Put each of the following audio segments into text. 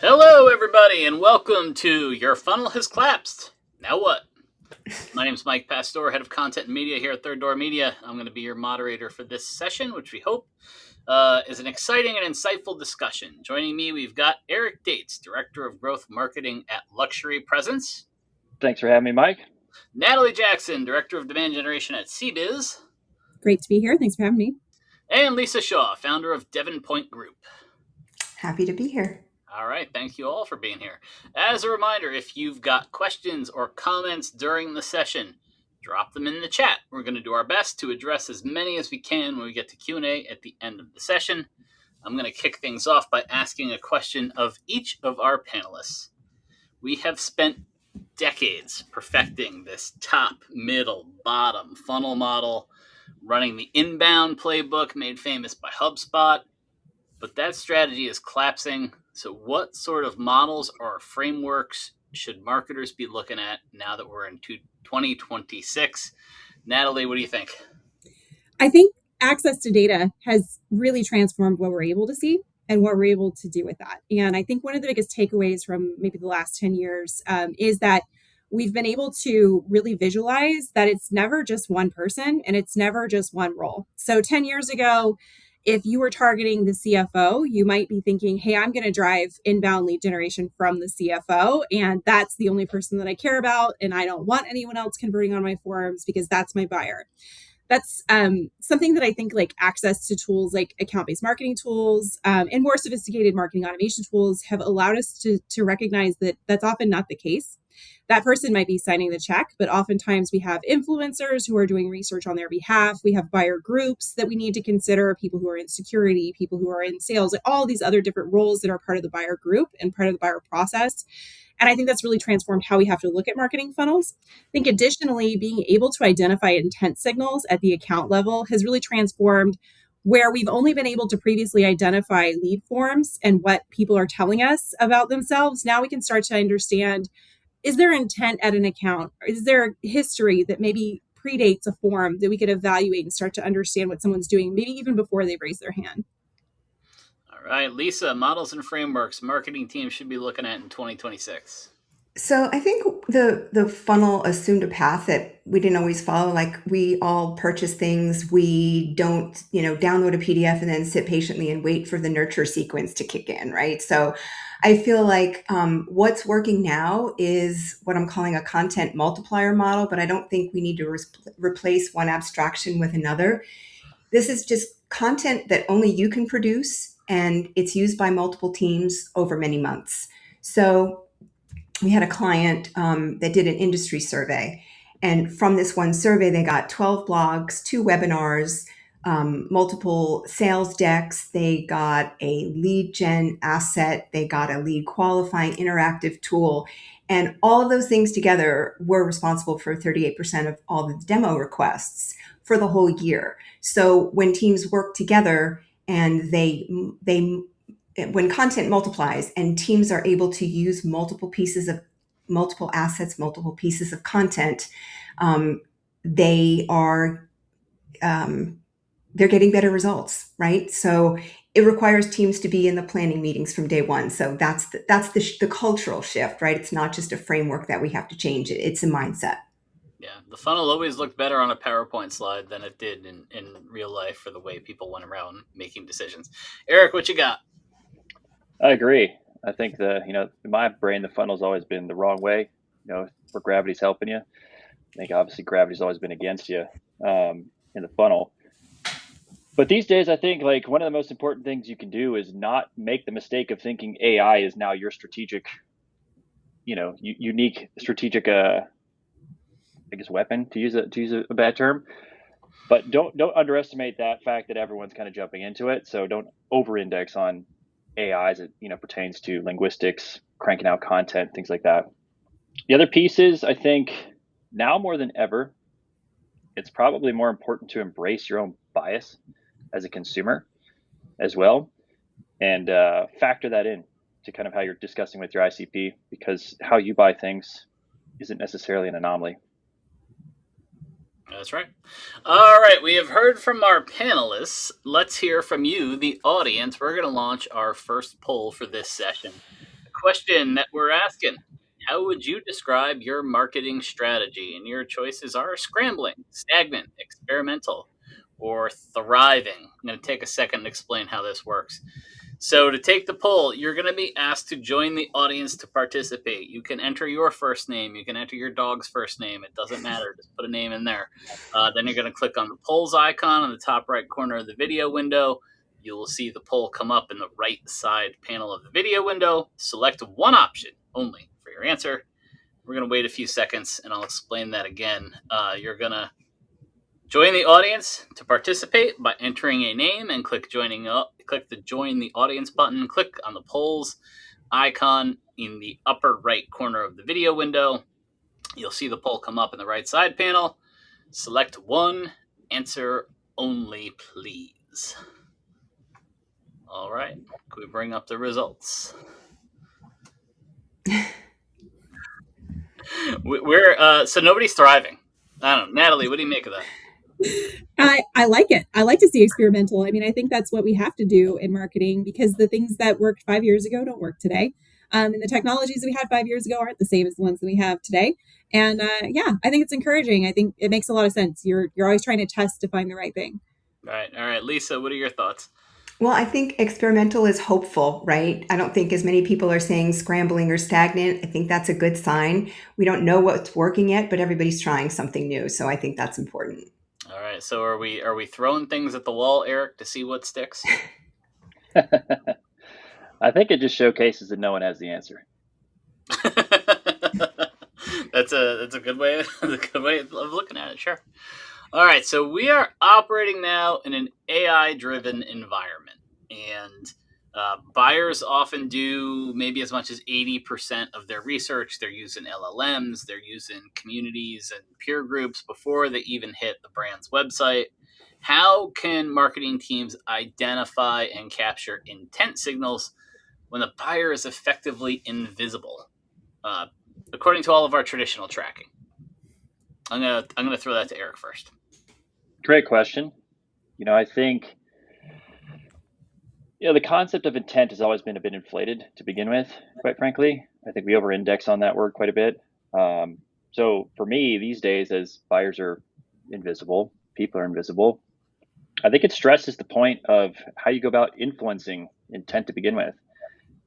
Hello, everybody, and welcome to Your Funnel Has Collapsed. Now what? My name is Mike Pastore, Head of Content and Media here at Third Door Media. I'm going to be your moderator for this session, which we hope is an exciting and insightful discussion. Joining me, we've got Eric Dates, Director of Growth Marketing at Luxury Presence. Thanks for having me, Mike. Natalie Jackson, Director of Demand Generation at CBIZ. Great to be here. Thanks for having me. And Lisa Shaw, founder of Devon Group. Happy to be here. All right. Thank you all for being here. As a reminder, if you've got questions or comments during the session, drop them in the chat. We're going to do our best to address as many as we can when we get to Q&A at the end of the session. I'm going to kick things off by asking a question of each of our panelists. We have spent decades perfecting this top, middle, bottom funnel model, running the inbound playbook made famous by HubSpot, but that strategy is collapsing. So what sort of models or frameworks should marketers be looking at now that we're in 2026? Natalie, what do you think? I think access to data has really transformed what we're able to see and what we're able to do with that. And I think one of the biggest takeaways from maybe the last 10 years is that we've been able to really visualize that it's never just one person and it's never just one role. So 10 years ago, if you were targeting the CFO, you might be thinking, hey, I'm going to drive inbound lead generation from the CFO, and that's the only person that I care about, and I don't want anyone else converting on my forums because that's my buyer. That's something that I think like access to tools like account-based marketing tools and more sophisticated marketing automation tools have allowed us to recognize that that's often not the case. That person might be signing the check, but oftentimes we have influencers who are doing research on their behalf. We have buyer groups that we need to consider, people who are in security, people who are in sales, like all these other different roles that are part of the buyer group and part of the buyer process. And I think that's really transformed how we have to look at marketing funnels. I think additionally, being able to identify intent signals at the account level has really transformed where we've only been able to previously identify lead forms and what people are telling us about themselves. Now we can start to understand, is there intent at an account? Is there a history that maybe predates a form that we could evaluate and start to understand what someone's doing, maybe even before they raise their hand? All right, Lisa, models and frameworks marketing teams should be looking at in 2026. So I think the funnel assumed a path that we didn't always follow. Like we all purchase things, we don't, download a PDF and then sit patiently and wait for the nurture sequence to kick in, right? So I feel like what's working now is what I'm calling a content multiplier model, but I don't think we need to replace one abstraction with another. This is just content that only you can produce, and it's used by multiple teams over many months. So we had a client that did an industry survey. And from this one survey, they got 12 blogs, 2 webinars, multiple sales decks. They got a lead gen asset. They got a lead qualifying interactive tool. And all of those things together were responsible for 38% of all the demo requests for the whole year. So when teams work together and when content multiplies and teams are able to use multiple assets, multiple pieces of content, they're getting better results, right? So it requires teams to be in the planning meetings from day one. So that's the cultural shift, right? It's not just a framework that we have to change. It's a mindset. Yeah, the funnel always looked better on a PowerPoint slide than it did in real life for the way people went around making decisions. Eric, what you got? I agree. I think in my brain, the funnel's always been the wrong way, where gravity's helping you. I think obviously gravity's always been against you in the funnel. But these days, I think like one of the most important things you can do is not make the mistake of thinking AI is now your strategic, unique strategic, weapon, to use a bad term. But don't underestimate that fact that everyone's kind of jumping into it. So don't over-index on AI as it pertains to linguistics, cranking out content, things like that. The other piece is, I think now more than ever, it's probably more important to embrace your own bias as a consumer as well, and factor that in to kind of how you're discussing with your ICP, because how you buy things isn't necessarily an anomaly. That's right. All right, we have heard from our panelists. Let's hear from you, the audience. We're going to launch our first poll for this session. The question that we're asking: how would you describe your marketing strategy? And your choices are scrambling, stagnant, experimental, or thriving. I'm going to take a second to explain how this works. So to take the poll, you're going to be asked to join the audience to participate. You can enter your first name. You can enter your dog's first name. It doesn't matter. Just put a name in there. Then you're going to click on the polls icon on the top right corner of the video window. You will see the poll come up in the right side panel of the video window. Select one option only for your answer. We're going to wait a few seconds, and I'll explain that again. You're going to join the audience to participate by entering a name and click the Join the Audience button. Click on the polls icon in the upper right corner of the video window. You'll see the poll come up in the right side panel. Select one answer only, please. All right, can we bring up the results? So nobody's thriving. I don't know. Natalie, what do you make of that? I like it. I like to see experimental. I mean, I think that's what we have to do in marketing, because the things that worked 5 years ago don't work today. And the technologies we had 5 years ago aren't the same as the ones that we have today. And yeah, I think it's encouraging. I think it makes a lot of sense. You're always trying to test to find the right thing. All right. Lisa, what are your thoughts? Well, I think experimental is hopeful, right? I don't think as many people are saying scrambling or stagnant. I think that's a good sign. We don't know what's working yet, but everybody's trying something new. So I think that's important. All right. So are we throwing things at the wall, Eric, to see what sticks? I think it just showcases that no one has the answer. That's a good way of looking at it. Sure. All right, so we are operating now in an AI-driven environment, and buyers often do maybe as much as 80% of their research. They're using LLMs, they're using communities and peer groups before they even hit the brand's website. How can marketing teams identify and capture intent signals when the buyer is effectively invisible, according to all of our traditional tracking? I'm gonna throw that to Eric first. Great question. I think the concept of intent has always been a bit inflated to begin with, quite frankly. I think we over-index on that word quite a bit. So for me, these days, as buyers are invisible, people are invisible, I think it stresses the point of how you go about influencing intent to begin with.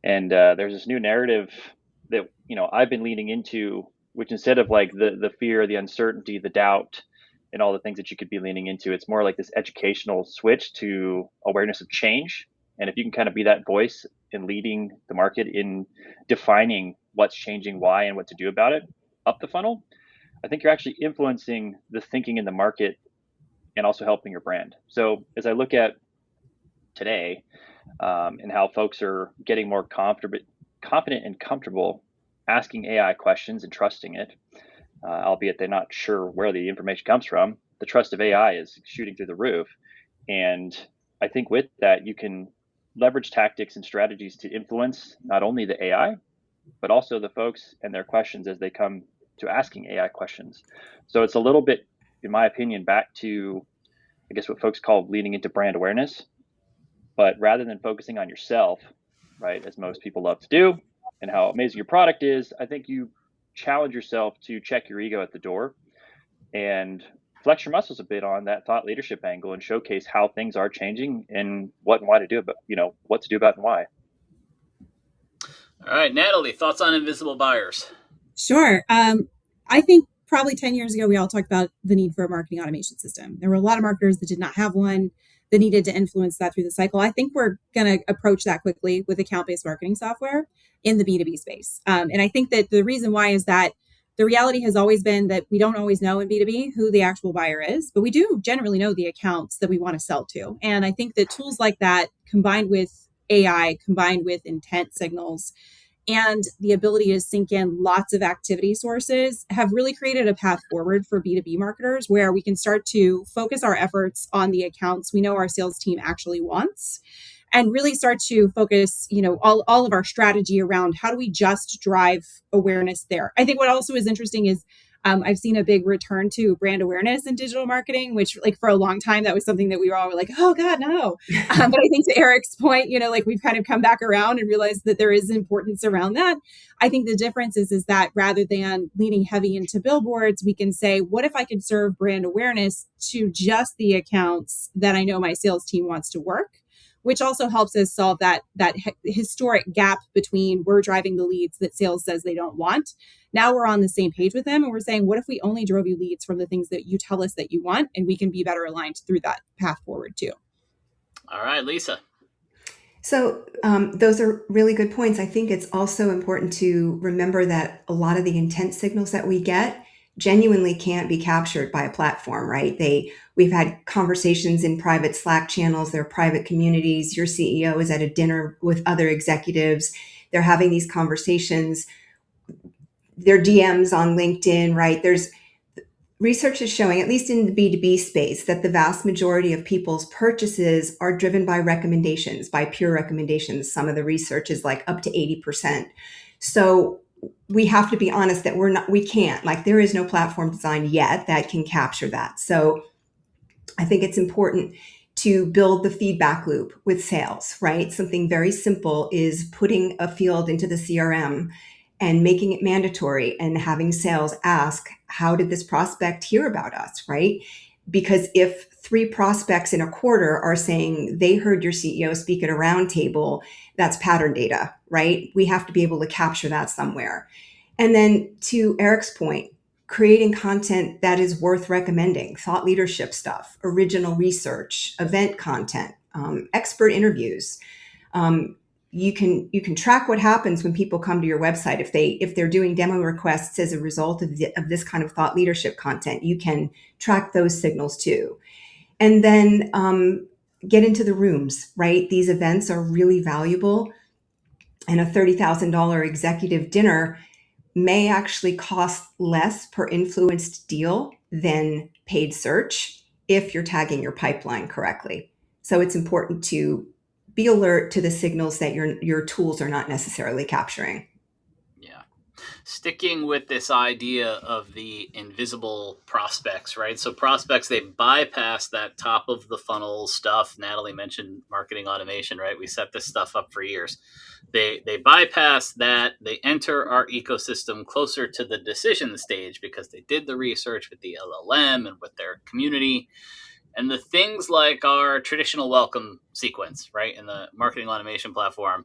And there's this new narrative that I've been leaning into, which instead of like the fear, the uncertainty, the doubt, and all the things that you could be leaning into, it's more like this educational switch to awareness of change. And if you can kind of be that voice in leading the market in defining what's changing, why, and what to do about it up the funnel, I think you're actually influencing the thinking in the market and also helping your brand. So as I look at today and how folks are getting more confident and comfortable asking AI questions and trusting it, albeit they're not sure where the information comes from, the trust of AI is shooting through the roof. And I think with that, you can leverage tactics and strategies to influence not only the AI, but also the folks and their questions as they come to asking AI questions. So it's a little bit, in my opinion, back to, I guess, what folks call leaning into brand awareness. But rather than focusing on yourself, right, as most people love to do, and how amazing your product is, I think you challenge yourself to check your ego at the door and flex your muscles a bit on that thought leadership angle and showcase how things are changing and what and why to do about, what to do about and why. All right, Natalie, thoughts on invisible buyers? Sure. I think probably 10 years ago, we all talked about the need for a marketing automation system. There were a lot of marketers that did not have one, that needed to influence that through the cycle. I think we're going to approach that quickly with account-based marketing software in the B2B space. And I think that the reason why is that the reality has always been that we don't always know in B2B who the actual buyer is, but we do generally know the accounts that we want to sell to. And I think that tools like that, combined with AI, combined with intent signals, and the ability to sync in lots of activity sources, have really created a path forward for B2B marketers where we can start to focus our efforts on the accounts we know our sales team actually wants, and really start to focus, all of our strategy around how do we just drive awareness there. I think what also is interesting is I've seen a big return to brand awareness in digital marketing, which like for a long time, that was something that we were all like, oh God, no. But I think to Eric's point, like we've kind of come back around and realized that there is importance around that. I think the difference is that rather than leaning heavy into billboards, we can say, what if I could serve brand awareness to just the accounts that I know my sales team wants to work? Which also helps us solve that historic gap between we're driving the leads that sales says they don't want. Now we're on the same page with them and we're saying, what if we only drove you leads from the things that you tell us that you want, and we can be better aligned through that path forward too. All right, Lisa. So those are really good points. I think it's also important to remember that a lot of the intent signals that we get genuinely can't be captured by a platform, right? We've had conversations in private Slack channels, their private communities. Your CEO is at a dinner with other executives. They're having these conversations. Their DMs on LinkedIn, right? There's research is showing, at least in the B2B space, that the vast majority of people's purchases are driven by recommendations, by peer recommendations. Some of the research is like up to 80%. So we have to be honest that we can't, like there is no platform design yet that can capture that. So I think it's important to build the feedback loop with sales, right? Something very simple is putting a field into the CRM and making it mandatory and having sales ask, how did this prospect hear about us, right? Because if 3 prospects in a quarter are saying they heard your CEO speak at a roundtable, that's pattern data, right? We have to be able to capture that somewhere. And then to Eric's point, creating content that is worth recommending, thought leadership stuff, original research, event content, expert interviews. You can track what happens when people come to your website. If they're doing demo requests as a result of this kind of thought leadership content, you can track those signals too. And then get into the rooms, right? These events are really valuable, and a $30,000 executive dinner may actually cost less per influenced deal than paid search if you're tagging your pipeline correctly. So it's important to be alert to the signals that your tools are not necessarily capturing. Yeah. Sticking with this idea of the invisible prospects, right? So prospects, they bypass that top of the funnel stuff. Natalie mentioned marketing automation, right? We set this stuff up for years. They bypass that. They enter our ecosystem closer to the decision stage because they did the research with the LLM and with their community. And the things like our traditional welcome sequence, right, in the marketing automation platform,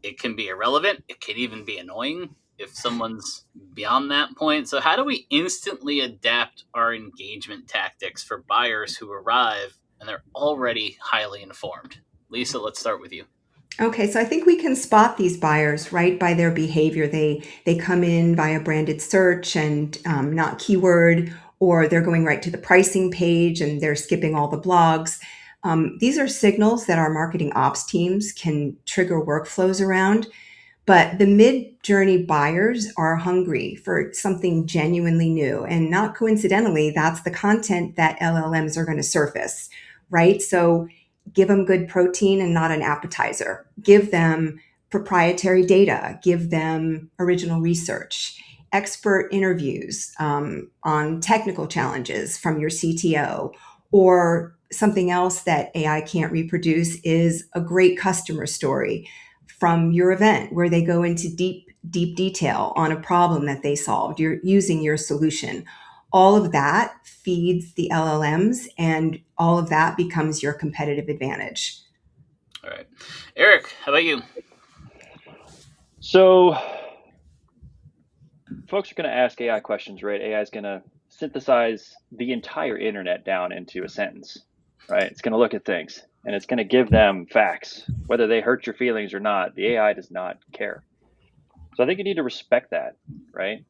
it can be irrelevant. It can even be annoying if someone's beyond that point. So how do we instantly adapt our engagement tactics for buyers who arrive and they're already highly informed? Lisa, let's start with you. Okay, so I think we can spot these buyers, right, by their behavior. They come in via branded search and not keyword, or they're going right to the pricing page and they're skipping all the blogs. These are signals that our marketing ops teams can trigger workflows around. But the mid-journey buyers are hungry for something genuinely new. And not coincidentally, that's the content that LLMs are going to surface, right? So give them good protein and not an appetizer. Give them proprietary data. Give them original research, expert interviews on technical challenges from your CTO, or something else that AI can't reproduce is a great customer story from your event where they go into deep detail on a problem that they solved. You're using your solution. All of that feeds the LLMs, and all of that becomes your competitive advantage. All right. Eric, how about you? So folks are going to ask AI questions, right? AI is going to synthesize the entire internet down into a sentence, right? It's going to look at things and it's going to give them facts, whether they hurt your feelings or not. The AI does not care. So I think you need to respect that, right?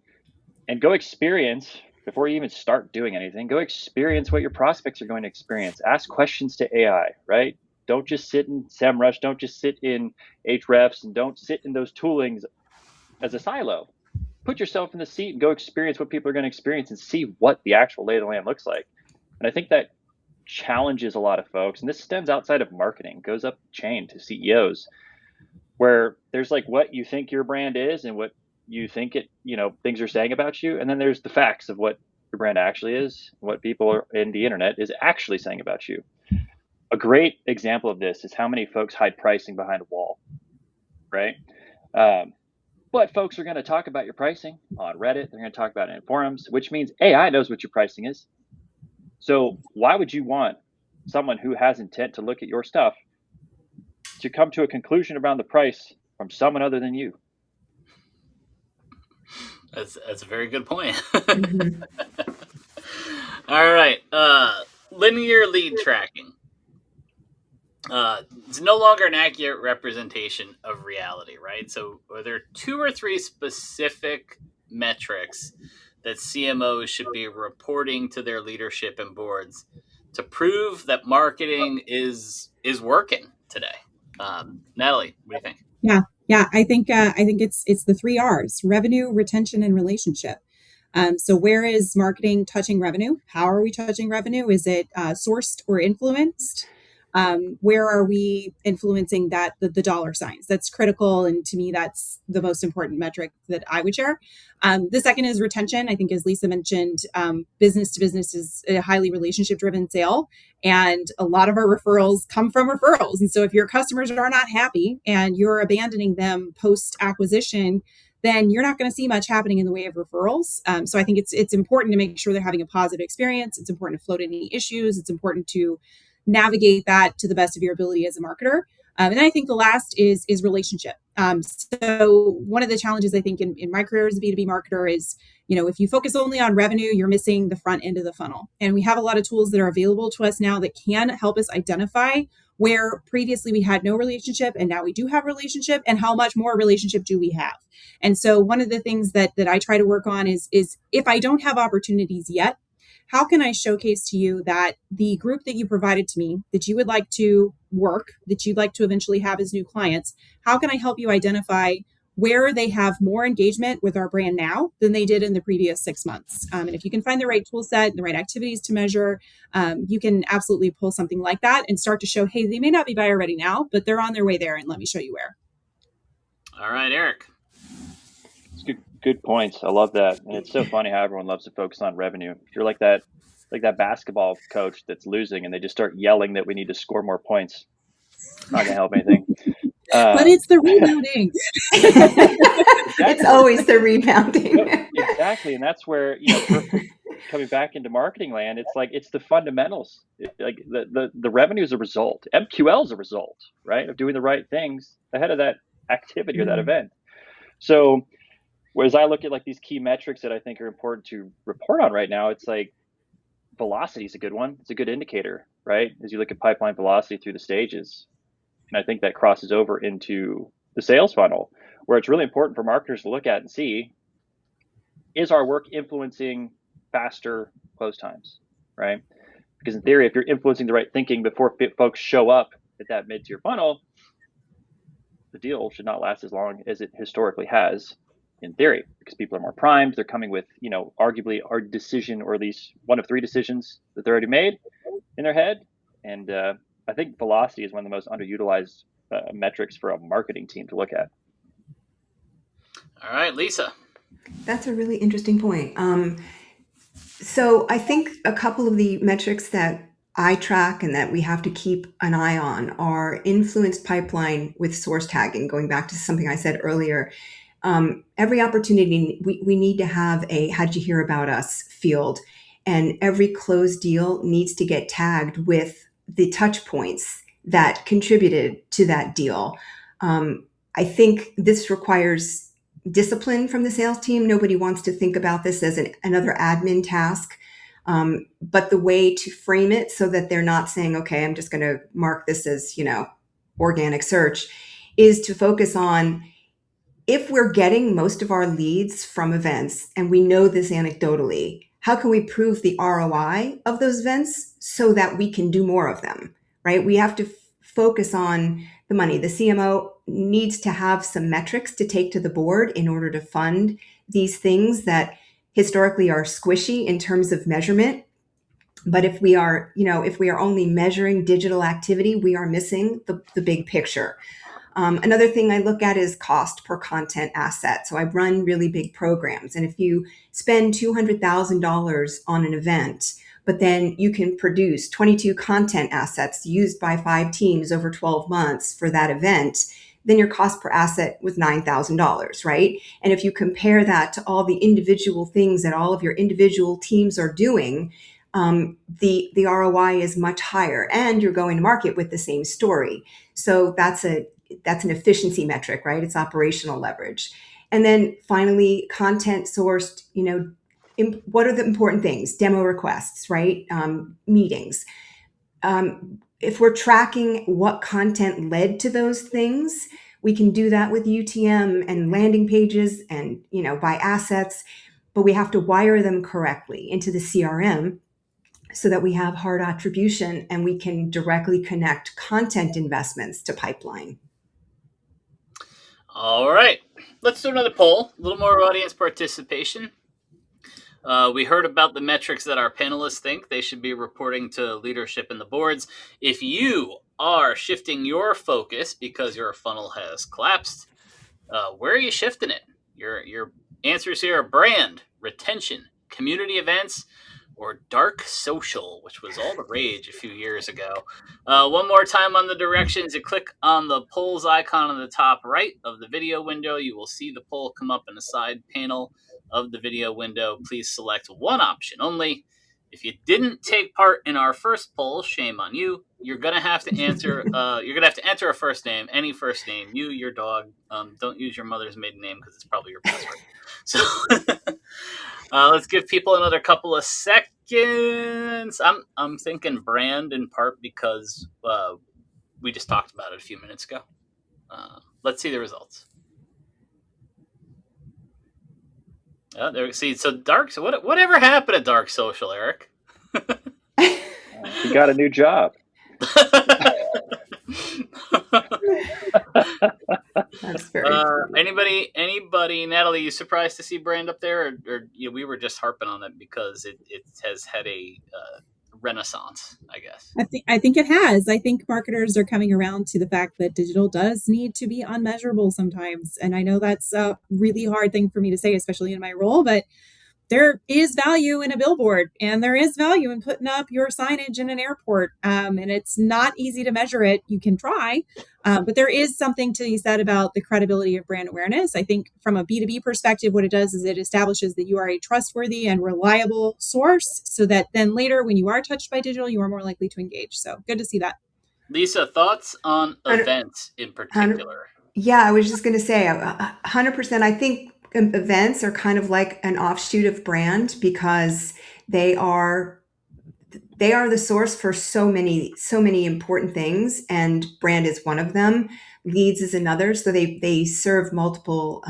And go experience, before you even start doing anything, go experience what your prospects are going to experience. Ask questions to AI, right? Don't just sit in SEMrush, don't just sit in Ahrefs, and don't sit in those toolings as a silo. Put yourself in the seat and go experience what people are going to experience and see what the actual lay of the land looks like. And I think that challenges a lot of folks. And this stems outside of marketing, goes up the chain to CEOs, where there's like what you think your brand is and what you think things are saying about you, and then there's the facts of what your brand actually is, what people in the internet is actually saying about you. A great example of this is how many folks hide pricing behind a wall, right? But folks are going to talk about your pricing on Reddit. They're going to talk about it in forums, which means AI knows what your pricing is. So why would you want someone who has intent to look at your stuff to come to a conclusion around the price from someone other than you? That's a very good point. Mhm. All right. Linear lead tracking. It's no longer an accurate representation of reality, right? So are there 2 or 3 specific metrics that CMOs should be reporting to their leadership and boards to prove that marketing is working today? Natalie, what do you think? Yeah, I think it's the 3 R's: revenue, retention, and relationship. So where is marketing touching revenue? How are we touching revenue? Is it sourced or influenced? Where are we influencing the dollar signs? That's critical, and to me, that's the most important metric that I would share. The second is retention. I think, as Lisa mentioned, business to business is a highly relationship-driven sale, and a lot of our referrals come from referrals. And so, if your customers are not happy and you're abandoning them post-acquisition, then you're not going to see much happening in the way of referrals. So I think it's important to make sure they're having a positive experience. It's important to float any issues. It's important to navigate that to the best of your ability as a marketer. And then I think the last is relationship. So one of the challenges I think in my career as a B2B marketer is, if you focus only on revenue, you're missing the front end of the funnel. And we have a lot of tools that are available to us now that can help us identify where previously we had no relationship and now we do have relationship, and how much more relationship do we have. And so one of the things that I try to work on is if I don't have opportunities yet, how can I showcase to you that the group that you provided to me, that you would like to work, that you'd like to eventually have as new clients, how can I help you identify where they have more engagement with our brand now than they did in the previous 6 months? And if you can find the right tool set, the right activities to measure, you can absolutely pull something like that and start to show, hey, they may not be buyer ready now, but they're on their way there, and let me show you where. All right, Eric. Good points. I love that. And it's so funny how everyone loves to focus on revenue. If you're like that basketball coach that's losing and they just start yelling that we need to score more points, it's not going to help anything. But it's the rebounding. It's always the rebounding. Exactly. And that's where, coming back into marketing land, it's the fundamentals. The revenue is a result. MQL is a result, right, of doing the right things ahead of that activity or that event. So whereas I look at these key metrics that I think are important to report on right now, it's velocity is a good one. It's a good indicator, right? As you look at pipeline velocity through the stages. And I think that crosses over into the sales funnel, where it's really important for marketers to look at and see, is our work influencing faster close times, right? Because in theory, if you're influencing the right thinking before folks show up at that mid-tier funnel, the deal should not last as long as it historically has, in theory, because people are more primed. They're coming with, arguably our decision, or at least one of 3 decisions that they're already made in their head. And I think velocity is one of the most underutilized metrics for a marketing team to look at. All right, Lisa. That's a really interesting point. So I think a couple of the metrics that I track and that we have to keep an eye on are influenced pipeline with source tagging, going back to something I said earlier. Every opportunity, we need to have a "how did you hear about us" field, and every closed deal needs to get tagged with the touch points that contributed to that deal. I think this requires discipline from the sales team. Nobody wants to think about this as another admin task. But the way to frame it so that they're not saying, okay, I'm just going to mark this as, organic search, is to focus on, if we're getting most of our leads from events, and we know this anecdotally, how can we prove the ROI of those events so that we can do more of them, right? We have to focus on the money. The CMO needs to have some metrics to take to the board in order to fund these things that historically are squishy in terms of measurement. But if we are only measuring digital activity, we are missing the big picture. Another thing I look at is cost per content asset. So I run really big programs. And if you spend $200,000 on an event, but then you can produce 22 content assets used by 5 teams over 12 months for that event, then your cost per asset was $9,000, right? And if you compare that to all the individual things that all of your individual teams are doing, the ROI is much higher, and you're going to market with the same story. So that's an efficiency metric, right? It's operational leverage. And then finally, content sourced, what are the important things? Demo requests, right? Meetings. If we're tracking what content led to those things, we can do that with UTM and landing pages and, by assets, but we have to wire them correctly into the CRM so that we have hard attribution and we can directly connect content investments to pipeline. All right, let's do another poll, a little more audience participation. We heard about the metrics that our panelists think they should be reporting to leadership and the boards. If you are shifting your focus because your funnel has collapsed, where are you shifting it? Your answers here are brand, retention, community events, or dark social, which was all the rage a few years ago. One more time on the directions, you click on the polls icon on the top right of the video window. You will see the poll come up in the side panel of the video window. Please select one option only. If you didn't take part in our first poll, shame on you. You're gonna have to answer. You're gonna have to enter a first name, any first name. You, your dog. Don't use your mother's maiden name because it's probably your password. So let's give people another couple of seconds. I'm thinking brand in part because we just talked about it a few minutes ago. Let's see the results. There. See, so dark. So whatever happened to dark social, Eric? He got a new job. That's very anybody, Natalie, you surprised to see brand up there, or we were just harping on it because it has had a renaissance, I guess. I think it has. I think marketers are coming around to the fact that digital does need to be unmeasurable sometimes. And I know that's a really hard thing for me to say, especially in my role, but there is value in a billboard and there is value in putting up your signage in an airport. And it's not easy to measure it. You can try, but there is something to be said about the credibility of brand awareness. I think from a B2B perspective, what it does is it establishes that you are a trustworthy and reliable source so that then later when you are touched by digital, you are more likely to engage. So good to see that. Lisa, thoughts on events in particular? Yeah, I was just going to say 100%. I think events are kind of like an offshoot of brand because they are the source for so many important things, and brand is one of them. Leads is another. So they serve multiple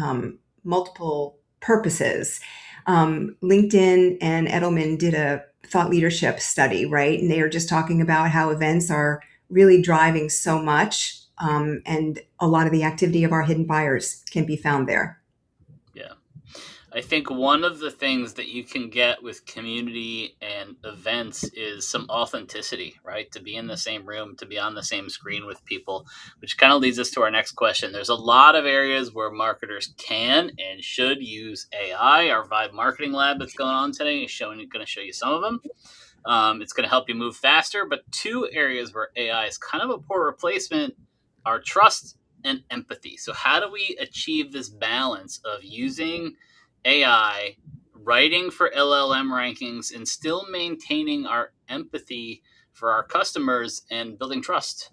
purposes. LinkedIn and Edelman did a thought leadership study, right? And they are just talking about how events are really driving so much, and a lot of the activity of our hidden buyers can be found there. Yeah. I think one of the things that you can get with community and events is some authenticity, right? To be in the same room, to be on the same screen with people, which kind of leads us to our next question. There's a lot of areas where marketers can and should use AI. Our Vibe Marketing Lab that's going on today is going to show you some of them. It's going to help you move faster, but two areas where AI is kind of a poor replacement are trust and empathy. So how do we achieve this balance of using AI, writing for LLM rankings, and still maintaining our empathy for our customers and building trust?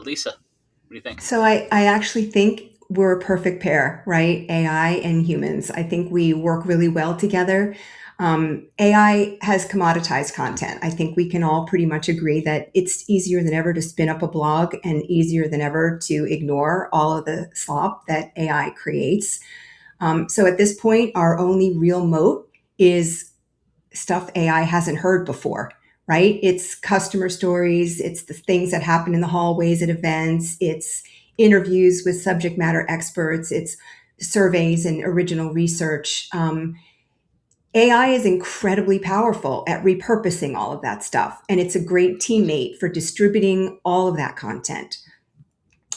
Lisa, what do you think? So I actually think we're a perfect pair, right? AI and humans. I think we work really well together. AI has commoditized content. I think we can all pretty much agree that it's easier than ever to spin up a blog and easier than ever to ignore all of the slop that AI creates. So at this point, our only real moat is stuff AI hasn't heard before, right? It's customer stories. It's the things that happen in the hallways at events. It's interviews with subject matter experts. It's surveys and original research. AI is incredibly powerful at repurposing all of that stuff. And it's a great teammate for distributing all of that content.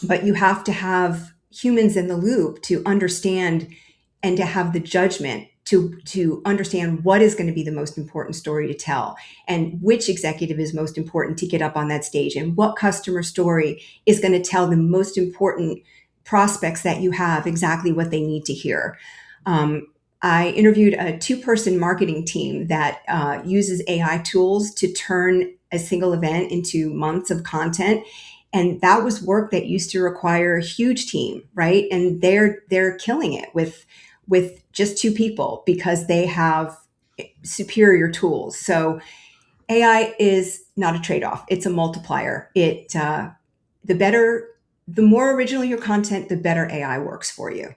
but you have to have humans in the loop to understand and to have the judgment to understand what is going to be the most important story to tell, and which executive is most important to get up on that stage, and what customer story is going to tell the most important prospects that you have exactly what they need to hear. I interviewed a 2-person marketing team that uses AI tools to turn a single event into months of content. And that was work that used to require a huge team, right? And they're killing it with just 2 people because they have superior tools. So AI is not a trade-off; it's a multiplier. The more original your content, the better AI works for you.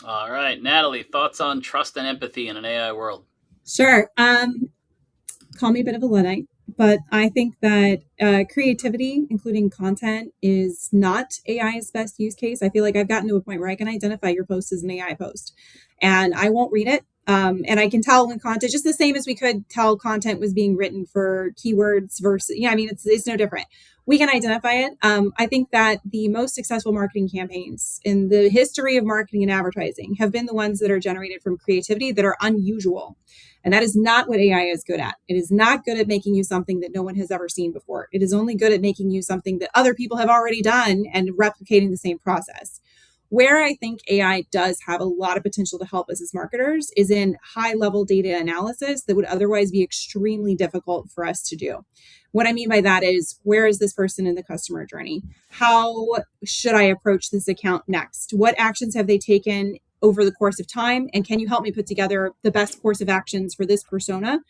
All right, Natalie, thoughts on trust and empathy in an AI world? Sure. Call me a bit of a Luddite, but I think that creativity, including content, is not AI's best use case. I feel like I've gotten to a point where I can identify your post as an AI post, and I won't read it. And I can tell when content, just the same as we could tell content was being written for keywords versus, I mean, it's no different. We can identify it. I think that the most successful marketing campaigns in the history of marketing and advertising have been the ones that are generated from creativity that are unusual. And that is not what AI is good at. It is not good at making you something that no one has ever seen before. It is only good at making you something that other people have already done and replicating the same process. Where I think AI does have a lot of potential to help us as marketers is in high-level data analysis that would otherwise be extremely difficult for us to do. What I mean by that is, where is this person in the customer journey? How should I approach this account next? What actions have they taken over the course of time? And can you help me put together the best course of actions for this persona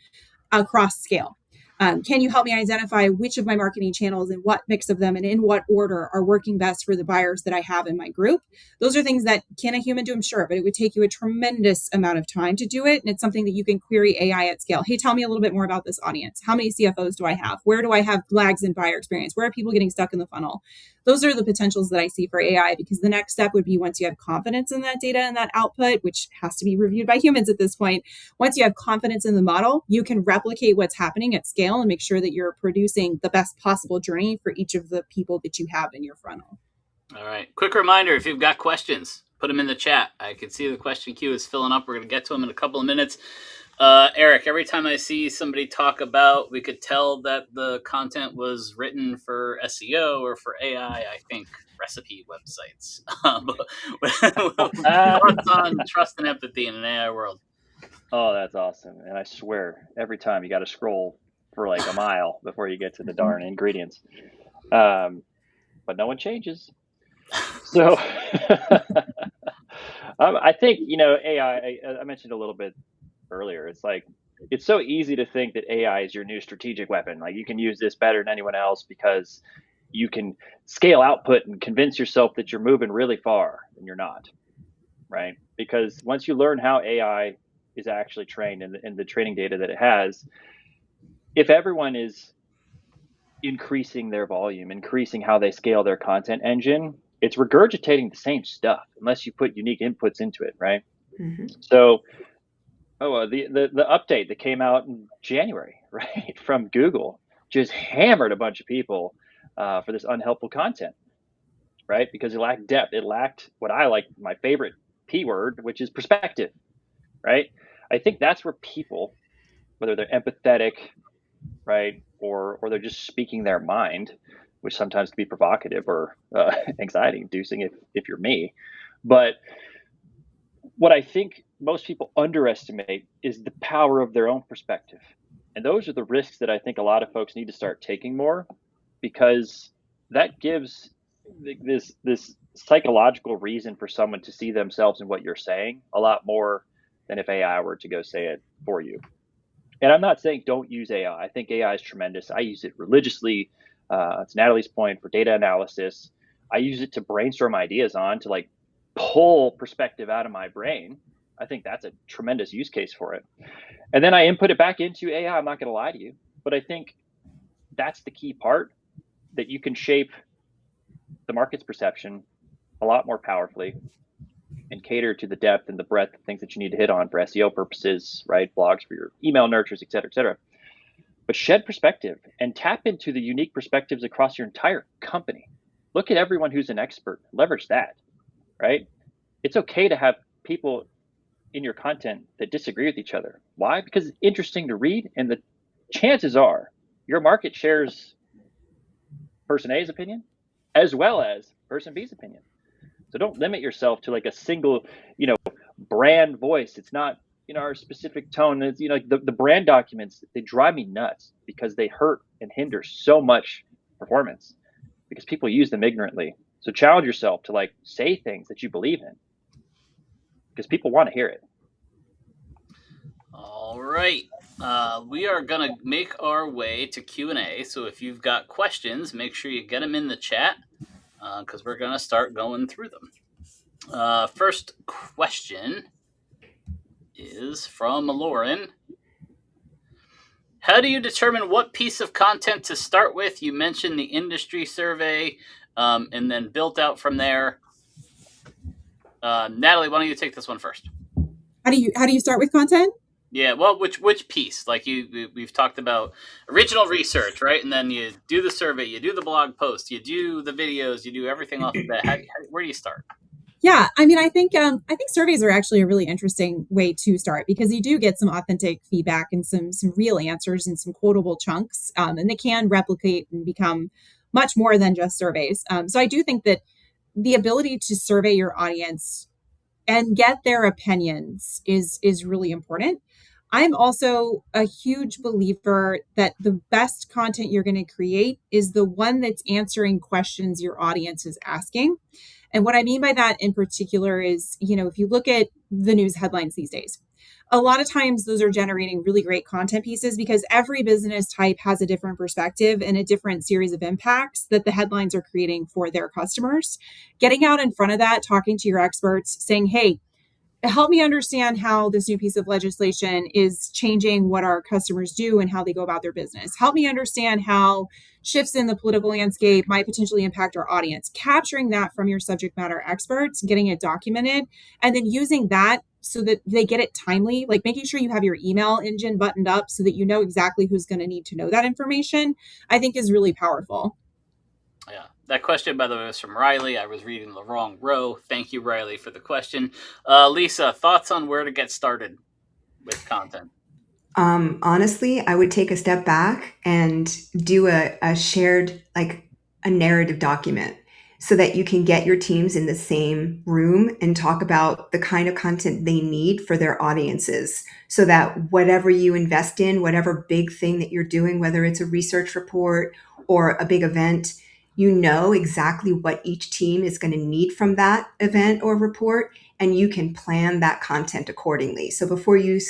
across scale? Can you help me identify which of my marketing channels and what mix of them and in what order are working best for the buyers that I have in my group? Those are things that can a human do? I'm sure, but it would take you a tremendous amount of time to do it. And it's something that you can query AI at scale. Hey, tell me a little bit more about this audience. How many CFOs do I have? Where do I have lags in buyer experience? Where are people getting stuck in the funnel? Those are the potentials that I see for AI, because the next step would be, once you have confidence in that data and that output, which has to be reviewed by humans at this point, once you have confidence in the model, you can replicate what's happening at scale and make sure that you're producing the best possible journey for each of the people that you have in your funnel. All right. Quick reminder, if you've got questions, put them in the chat. I can see the question queue is filling up. We're going to get to them in a couple of minutes. Eric, every time I see somebody talk about, we could tell that the content was written for SEO or for AI, I think recipe websites. Thoughts on trust and empathy in an AI world? Oh, that's awesome. And I swear, every time you got to scroll for like a mile before you get to the darn ingredients. But no one changes. So I think, AI, I mentioned a little bit earlier, it's like, it's so easy to think that AI is your new strategic weapon. Like, you can use this better than anyone else because you can scale output and convince yourself that you're moving really far, and you're not, right? Because once you learn how AI is actually trained and the training data that it has, if everyone is increasing their volume, increasing how they scale their content engine, it's regurgitating the same stuff unless you put unique inputs into it, right? Mm-hmm. So, the update that came out in January, right, from Google just hammered a bunch of people for this unhelpful content, right? Because it lacked depth. It lacked what I like, my favorite P word, which is perspective, right? I think that's where people, whether they're empathetic, right, or they're just speaking their mind, which sometimes can be provocative or anxiety inducing if you're me. But what I think most people underestimate is the power of their own perspective. And those are the risks that I think a lot of folks need to start taking more, because that gives this psychological reason for someone to see themselves in what you're saying a lot more than if AI were to go say it for you. And I'm not saying don't use AI. I think AI is tremendous. I use it religiously. To Natalie's point, for data analysis. I use it to brainstorm ideas on, to like pull perspective out of my brain. I think that's a tremendous use case for it. And then I input it back into AI. I'm not going to lie to you, but I think that's the key part, that you can shape the market's perception a lot more powerfully and cater to the depth and the breadth of things that you need to hit on for SEO purposes, right? Blogs for your email nurtures, et cetera, et cetera. But shed perspective and tap into the unique perspectives across your entire company. look at everyone who's an expert, leverage that, right? It's okay to have people in your content that disagree with each other. Why? Because it's interesting to read, and the chances are your market shares person A's opinion as well as person B's opinion. So don't limit yourself to like a single, brand voice. It's not, our specific tone. It's, like the brand documents, they drive me nuts because they hurt and hinder so much performance because people use them ignorantly. So challenge yourself to like say things that you believe in because people want to hear it. All right. We are going to make our way to Q&A. So if you've got questions, make sure you get them in the chat because we're going to start going through them. First question is from Lauren. How do you determine what piece of content to start with? You mentioned the industry survey and then built out from there. Natalie, why don't you take this one first? How do you start with content? Yeah, well, which piece? Like we've talked about original research, right? And then you do the survey, you do the blog post, you do the videos, you do everything off of that. Where do you start? Yeah, I mean, I think surveys are actually a really interesting way to start because you do get some authentic feedback and some real answers and some quotable chunks, and they can replicate and become much more than just surveys. So I do think that the ability to survey your audience and get their opinions is really important. I'm also a huge believer that the best content you're going to create is the one that's answering questions your audience is asking. And what I mean by that in particular is, if you look at the news headlines these days, a lot of times those are generating really great content pieces because every business type has a different perspective and a different series of impacts that the headlines are creating for their customers. Getting out in front of that, talking to your experts, saying, hey, help me understand how this new piece of legislation is changing what our customers do and how they go about their business. Help me understand how shifts in the political landscape might potentially impact our audience. Capturing that from your subject matter experts, getting it documented, and then using that so that they get it timely, like making sure you have your email engine buttoned up so that you know exactly who's going to need to know that information, I think is really powerful. Yeah. That question, by the way, was from Riley. I was reading the wrong row. Thank you, Riley, for the question. Lisa, thoughts on where to get started with content? Honestly, I would take a step back and do a shared, like a narrative document so that you can get your teams in the same room and talk about the kind of content they need for their audiences so that whatever you invest in, whatever big thing that you're doing, whether it's a research report or a big event, you know exactly what each team is going to need from that event or report, and you can plan that content accordingly. So before you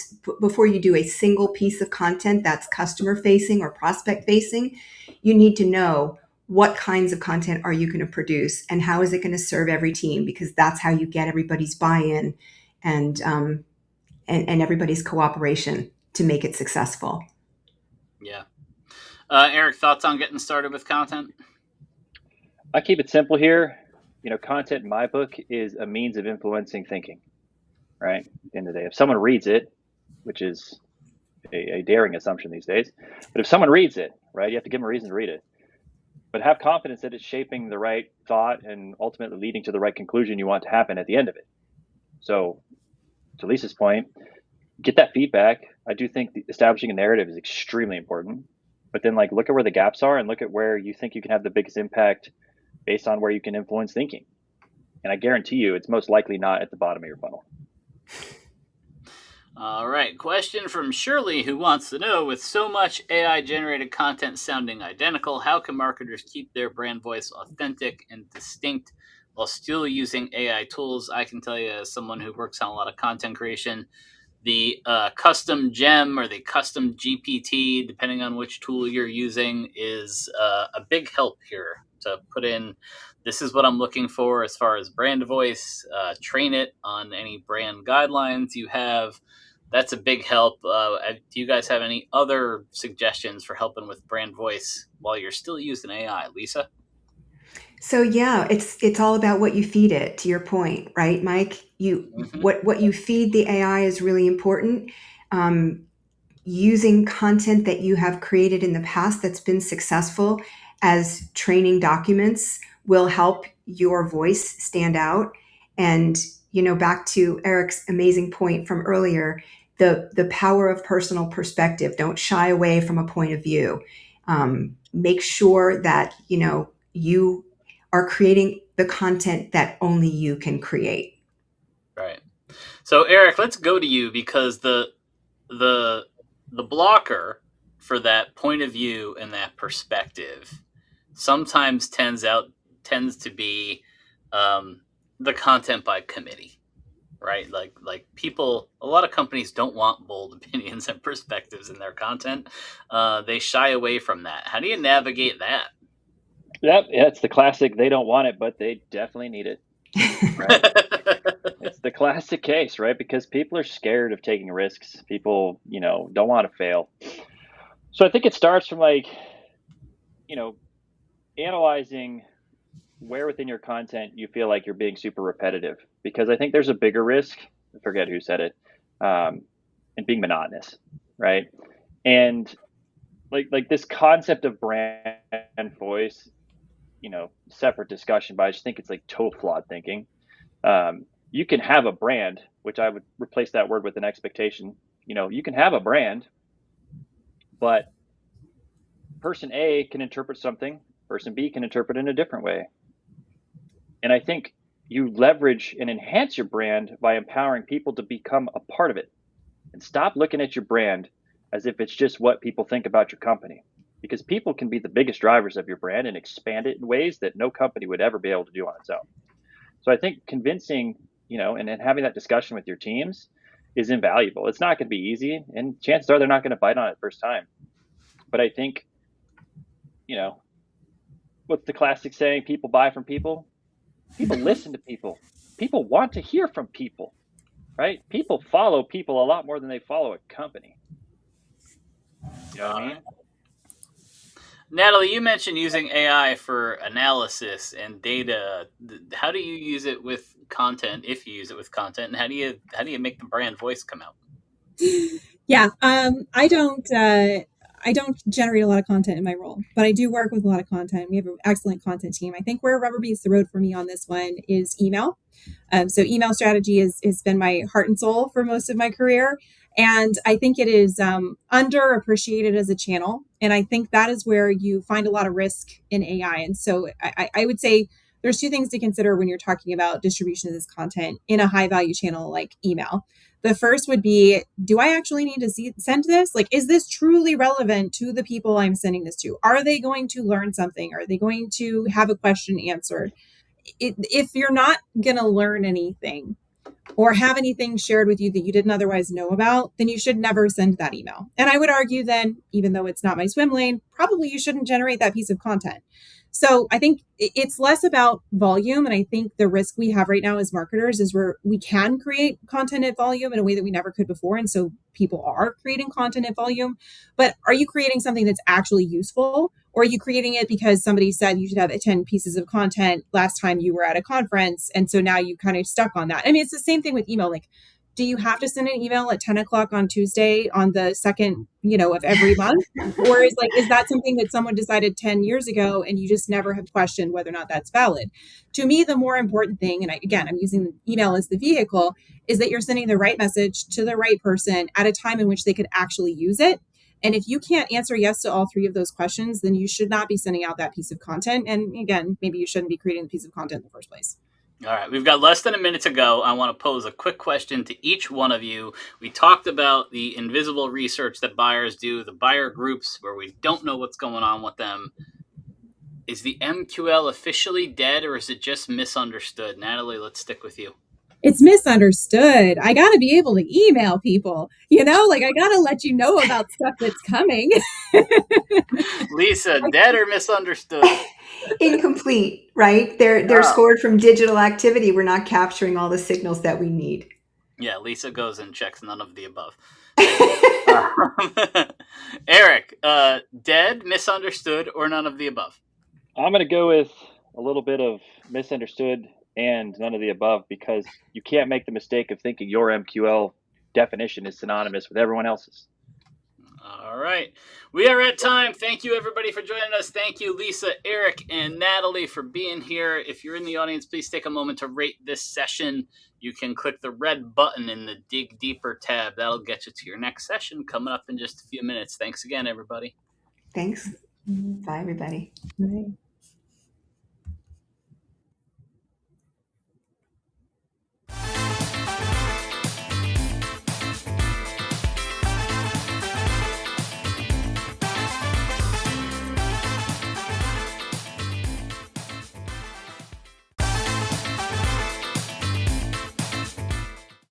do a single piece of content that's customer facing or prospect facing, you need to know what kinds of content are you going to produce and how is it going to serve every team, because that's how you get everybody's buy-in and everybody's cooperation to make it successful. Yeah. Eric, thoughts on getting started with content? I keep it simple here. Content in my book is a means of influencing thinking, right? At the end of the day, if someone reads it, which is a daring assumption these days, but if someone reads it, right, you have to give them a reason to read it. But have confidence that it's shaping the right thought and ultimately leading to the right conclusion you want to happen at the end of it. So to Lisa's point, get that feedback. I do think establishing a narrative is extremely important, but then look at where the gaps are and look at where you think you can have the biggest impact based on where you can influence thinking. And I guarantee you it's most likely not at the bottom of your funnel. All right. Question from Shirley, who wants to know, with so much AI-generated content sounding identical, how can marketers keep their brand voice authentic and distinct while still using AI tools? I can tell you, as someone who works on a lot of content creation, the custom gem or the custom GPT, depending on which tool you're using, is a big help here to put in, this is what I'm looking for as far as brand voice, train it on any brand guidelines you have. That's a big help. Do you guys have any other suggestions for helping with brand voice while you're still using AI? Lisa? So yeah, it's all about what you feed it, to your point, right, Mike? What you feed the AI is really important. Using content that you have created in the past that's been successful as training documents will help your voice stand out. And, back to Eric's amazing point from earlier, the power of personal perspective. Don't shy away from a point of view. Make sure that, you are creating the content that only you can create. Right. So Eric, let's go to you, because the blocker for that point of view and that perspective sometimes tends to be the content by committee, right? Like people, a lot of companies don't want bold opinions and perspectives in their content. They shy away from that. How do you navigate that? Yep, yeah, it's the classic. They don't want it, but they definitely need it. Right? It's the classic case, right? Because people are scared of taking risks. People, don't want to fail. So I think it starts from analyzing where within your content you feel like you're being super repetitive, because I think there's a bigger risk. I forget who said it, in being monotonous, right? And like this concept of brand voice, separate discussion, but I just think it's like total flawed thinking. You can have a brand, which I would replace that word with an expectation. You can have a brand, but person A can interpret something, person B can interpret it in a different way. And I think you leverage and enhance your brand by empowering people to become a part of it, and stop looking at your brand as if it's just what people think about your company, because people can be the biggest drivers of your brand and expand it in ways that no company would ever be able to do on its own. So I think convincing, and then having that discussion with your teams is invaluable. It's not going to be easy, and chances are they're not going to bite on it first time. But I think, what's the classic saying? People buy from people. People listen to people. People want to hear from people, right? People follow people a lot more than they follow a company. You know what I mean? Natalie, you mentioned using AI for analysis and data. How do you use it with content, if you use it with content, and how do you make the brand voice come out? Yeah, I don't generate a lot of content in my role, but I do work with a lot of content. We have an excellent content team. I think where rubber meets the road for me on this one is email. So email strategy has been my heart and soul for most of my career. And I think it is underappreciated as a channel. And I think that is where you find a lot of risk in AI. And so I would say there's two things to consider when you're talking about distribution of this content in a high value channel like email. The first would be, do I actually need to send this? Like, is this truly relevant to the people I'm sending this to? Are they going to learn something? Are they going to have a question answered? If you're not going to learn anything or have anything shared with you that you didn't otherwise know about, then you should never send that email. And I would argue then, even though it's not my swim lane, probably you shouldn't generate that piece of content. So I think it's less about volume. And I think the risk we have right now as marketers is we can create content at volume in a way that we never could before. And so people are creating content at volume. But are you creating something that's actually useful? Or are you creating it because somebody said you should have 10 pieces of content last time you were at a conference? And so now you kind of stuck on that. I mean, it's the same thing with email. Like, do you have to send an email at 10 o'clock on Tuesday on the second, of every month? Or is that something that someone decided 10 years ago and you just never have questioned whether or not that's valid? To me, the more important thing, and I'm using email as the vehicle, is that you're sending the right message to the right person at a time in which they could actually use it. And if you can't answer yes to all three of those questions, then you should not be sending out that piece of content. And again, maybe you shouldn't be creating the piece of content in the first place. All right, we've got less than a minute to go. I want to pose a quick question to each one of you. We talked about the invisible research that buyers do, the buyer groups where we don't know what's going on with them. Is the MQL officially dead, or is it just misunderstood? Natalie, let's stick with you. It's misunderstood. I got to be able to email people, I got to let you know about stuff that's coming. Lisa, dead or misunderstood? Incomplete, right? They're scored from digital activity. We're not capturing all the signals that we need. Yeah, Lisa goes and checks none of the above. Eric, dead, misunderstood, or none of the above? I'm going to go with a little bit of misunderstood and none of the above, because you can't make the mistake of thinking your MQL definition is synonymous with everyone else's. All right. We are at time. Thank you, everybody, for joining us. Thank you, Lisa, Eric, and Natalie for being here. If you're in the audience, please take a moment to rate this session. You can click the red button in the Dig Deeper tab. That'll get you to your next session coming up in just a few minutes. Thanks again, everybody. Thanks. Bye, everybody. Right.